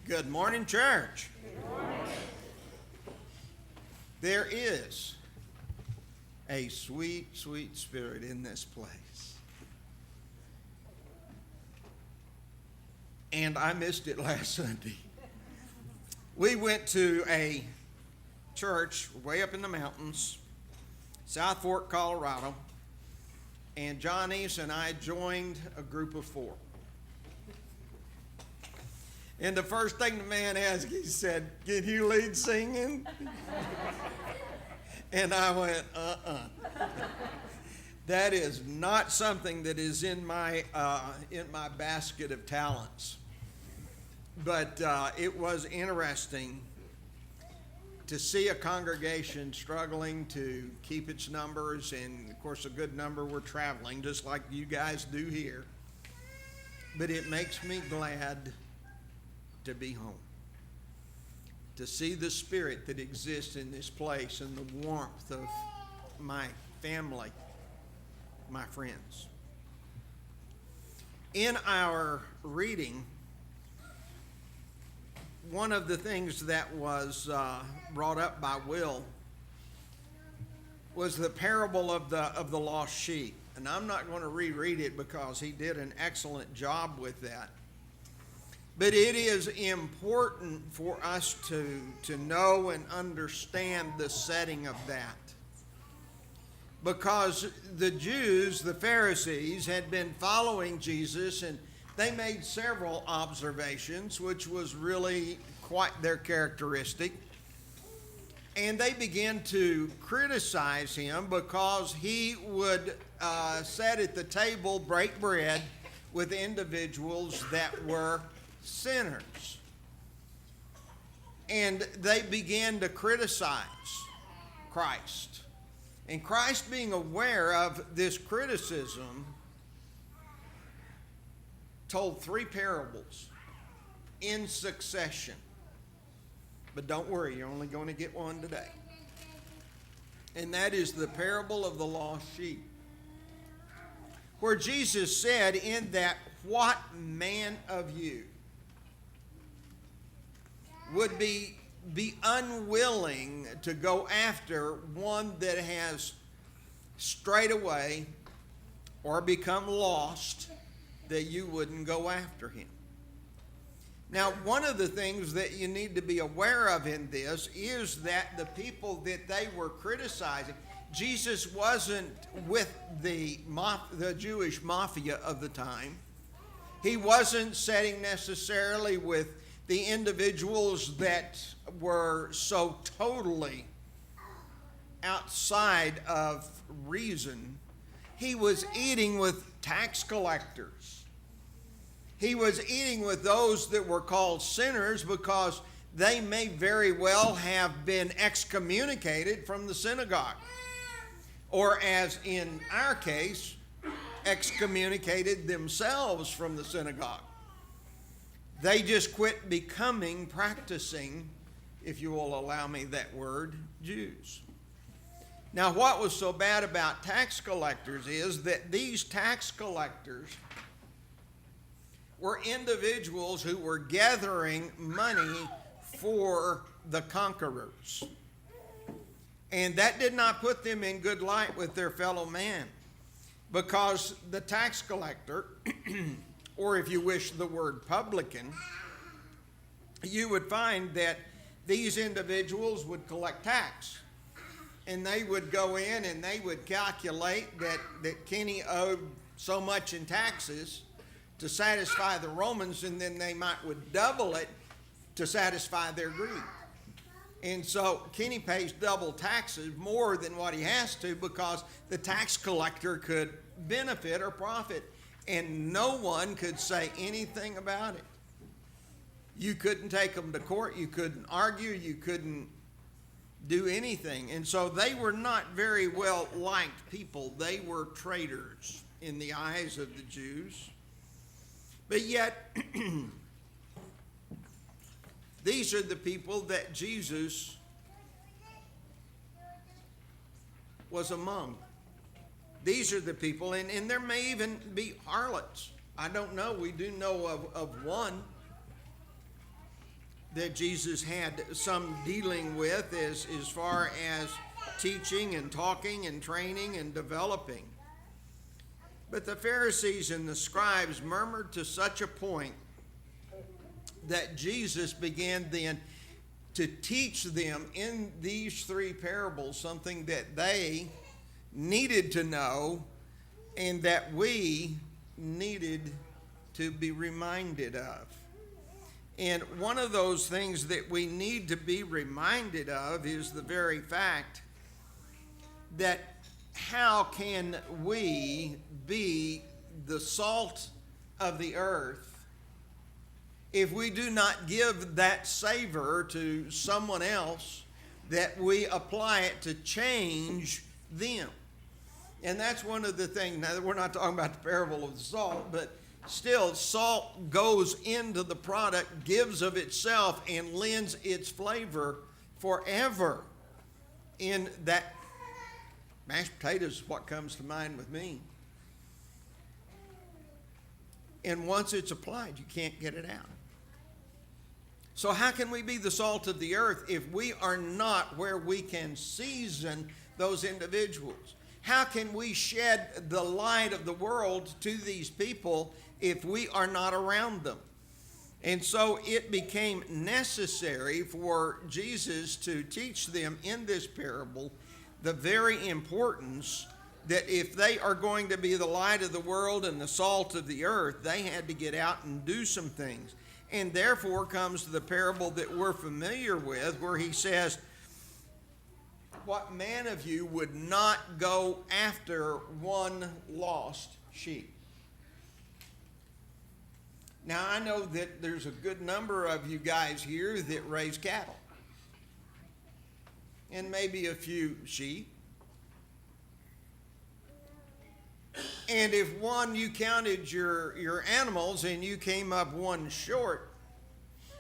Good morning, church. There is a sweet, sweet spirit in this place. And I missed it last Sunday. We went to a church way up in the mountains, South Fork, Colorado, and John East and I joined a group of 4. And the first thing the man asked, he said, "Can you lead singing?" And I went, That is not something that is in my basket of talents. But it was interesting to see a congregation struggling to keep its numbers, and of course a good number were traveling, just like you guys do here. But it makes me glad to be home, to see the spirit that exists in this place and the warmth of my family, my friends. In our reading, one of the things that was brought up by Will was the parable of the lost sheep. And I'm not going to reread it because he did an excellent job with that. But it is important for us to know and understand the setting of that. Because the Jews, the Pharisees, had been following Jesus, and they made several observations, which was really quite their characteristic. And they began to criticize him because he would sit at the table, break bread with individuals that were sinners. And they began to criticize Christ. And Christ, being aware of this criticism, told 3 parables in succession. But don't worry, you're only going to get one today. And that is the parable of the lost sheep, where Jesus said in that, "What man of you would be unwilling to go after one that has strayed away or become lost, that you wouldn't go after him?" Now, one of the things that you need to be aware of in this is that the people that they were criticizing, Jesus wasn't with the Jewish mafia of the time. He wasn't sitting necessarily with the individuals that were so totally outside of reason. He was eating with tax collectors. He was eating with those that were called sinners because they may very well have been excommunicated from the synagogue. Or, as in our case, excommunicated themselves from the synagogue. They just quit practicing, if you will allow me that word, Jews. Now, what was so bad about tax collectors is that these tax collectors were individuals who were gathering money for the conquerors. And that did not put them in good light with their fellow man, because the tax collector, or if you wish the word publican, you would find that these individuals would collect tax. And they would go in and they would calculate that Kenny owed so much in taxes to satisfy the Romans, and then they would double it to satisfy their greed. And so Kenny pays double taxes, more than what he has to, because the tax collector could benefit or profit. And no one could say anything about it. You couldn't take them to court. You couldn't argue. You couldn't do anything. And so they were not very well liked people. They were traitors in the eyes of the Jews. But yet, these are the people that Jesus was among. These are the people, and there may even be harlots. I don't know. We do know of one that Jesus had some dealing with as far as teaching and talking and training and developing. But the Pharisees and the scribes murmured to such a point that Jesus began then to teach them in these three parables something that they needed to know and that we needed to be reminded of. And one of those things that we need to be reminded of is the very fact that how can we be the salt of the earth if we do not give that savor to someone else, that we apply it to change them? And that's one of the things. Now, we're not talking about the parable of the salt, but still, salt goes into the product, gives of itself, and lends its flavor forever. In that, mashed potatoes is what comes to mind with me. And once it's applied, you can't get it out. So how can we be the salt of the earth if we are not where we can season those individuals? How can we shed the light of the world to these people if we are not around them? And so it became necessary for Jesus to teach them in this parable the very importance that if they are going to be the light of the world and the salt of the earth, they had to get out and do some things. And therefore comes the parable that we're familiar with, where he says, what man of you would not go after one lost sheep? Now, I know that there's a good number of you guys here that raise cattle, and maybe a few sheep. And if you counted your animals and you came up one short,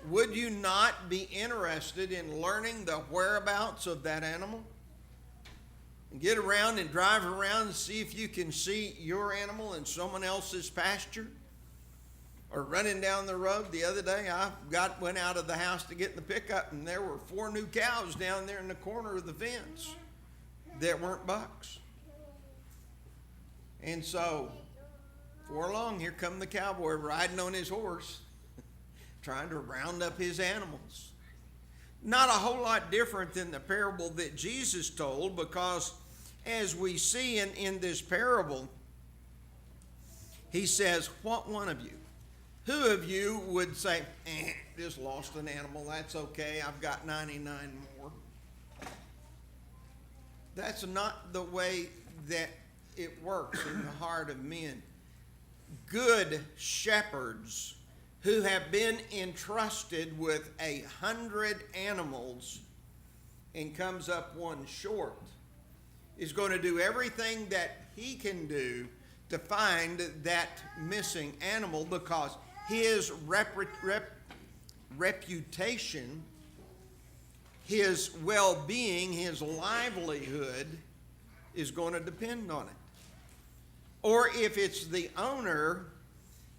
would you not be interested in learning the whereabouts of that animal? And get around and drive around and see if you can see your animal in someone else's pasture? Or running down the road the other day, I went out of the house to get in the pickup, and there were 4 new cows down there in the corner of the fence that weren't bucks. And so, before long, here come the cowboy riding on his horse, trying to round up his animals. Not a whole lot different than the parable that Jesus told, because as we see in this parable, he says, what one of you? Who of you would say, just lost an animal, that's okay, I've got 99 more? That's not the way that it works in the heart of men. Good shepherds who have been entrusted with 100 animals and comes up one short is going to do everything that he can do to find that missing animal, because his reputation, his well-being, his livelihood is going to depend on it. Or if it's the owner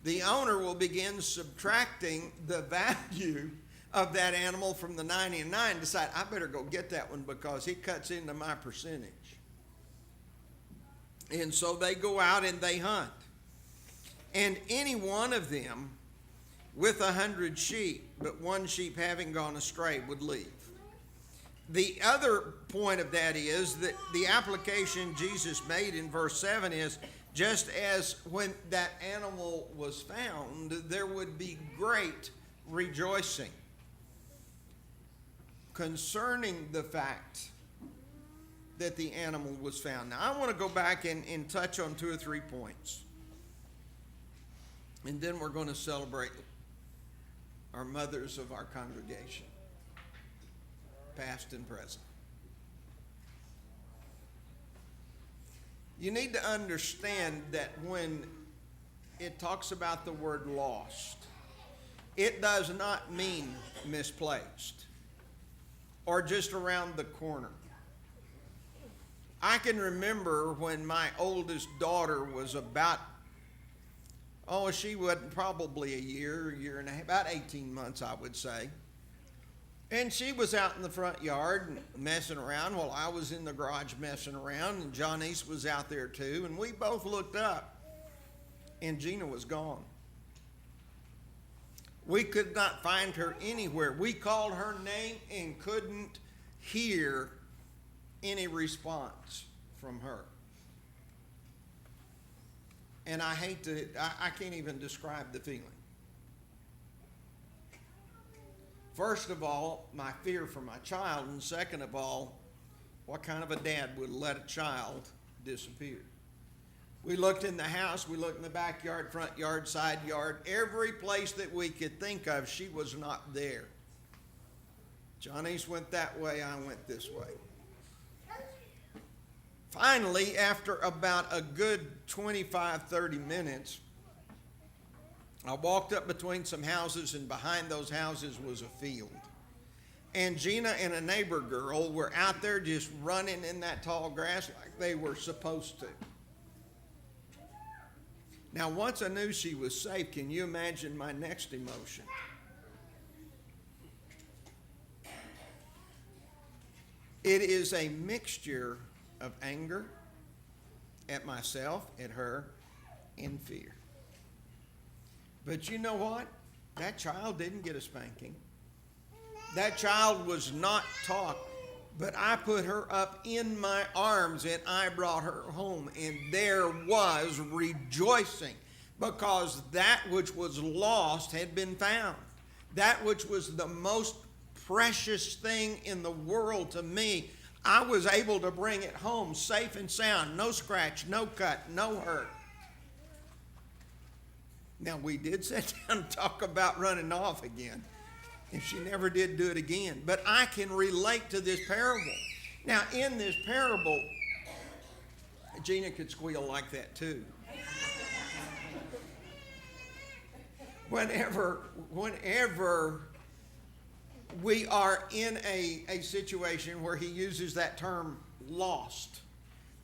will begin subtracting the value of that animal from the 99, decide, I better go get that one because he cuts into my percentage. And so they go out and they hunt. And any one of them with 100 sheep, but one sheep having gone astray, would leave. The other point of that is that the application Jesus made in verse 7 is, just as when that animal was found, there would be great rejoicing concerning the fact that the animal was found. Now, I want to go back and touch on 2 or 3 points. And then we're going to celebrate our mothers of our congregation, past and present. You need to understand that when it talks about the word lost, it does not mean misplaced or just around the corner. I can remember when my oldest daughter was about, she wasn't probably a year and a half, about 18 months, I would say. And she was out in the front yard messing around while I was in the garage messing around, and Johnny's was out there too, and we both looked up, and Gina was gone. We could not find her anywhere. We called her name and couldn't hear any response from her. And I can't even describe the feeling. First of all, my fear for my child, and second of all, what kind of a dad would let a child disappear? We looked in the house, we looked in the backyard, front yard, side yard, every place that we could think of, she was not there. Johnny's went that way, I went this way. Finally, after about a good 25, 30 minutes, I walked up between some houses, and behind those houses was a field. And Gina and a neighbor girl were out there just running in that tall grass like they were supposed to. Now, once I knew she was safe, can you imagine my next emotion? It is a mixture of anger at myself, at her, and fear. But you know what? That child didn't get a spanking. That child was not taught. But I put her up in my arms and I brought her home. And there was rejoicing because that which was lost had been found. That which was the most precious thing in the world to me, I was able to bring it home safe and sound. No scratch, no cut, no hurt. Now, we did sit down and talk about running off again, and she never did do it again. But I can relate to this parable. Now, in this parable, Gina could squeal like that too. Whenever we are in a situation where he uses that term lost,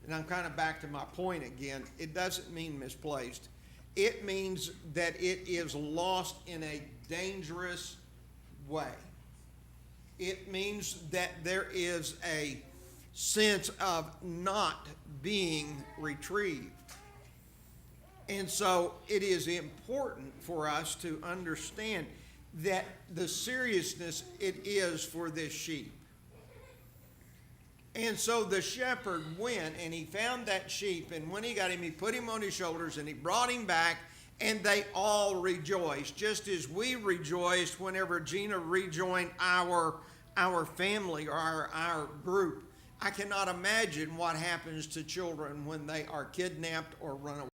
and I'm kind of back to my point again, it doesn't mean misplaced. It means that it is lost in a dangerous way. It means that there is a sense of not being retrieved. And so it is important for us to understand that the seriousness it is for this sheep. And so the shepherd went and he found that sheep, and when he got him, he put him on his shoulders and he brought him back, and they all rejoiced, just as we rejoiced whenever Gina rejoined our family or our group. I cannot imagine what happens to children when they are kidnapped or run away.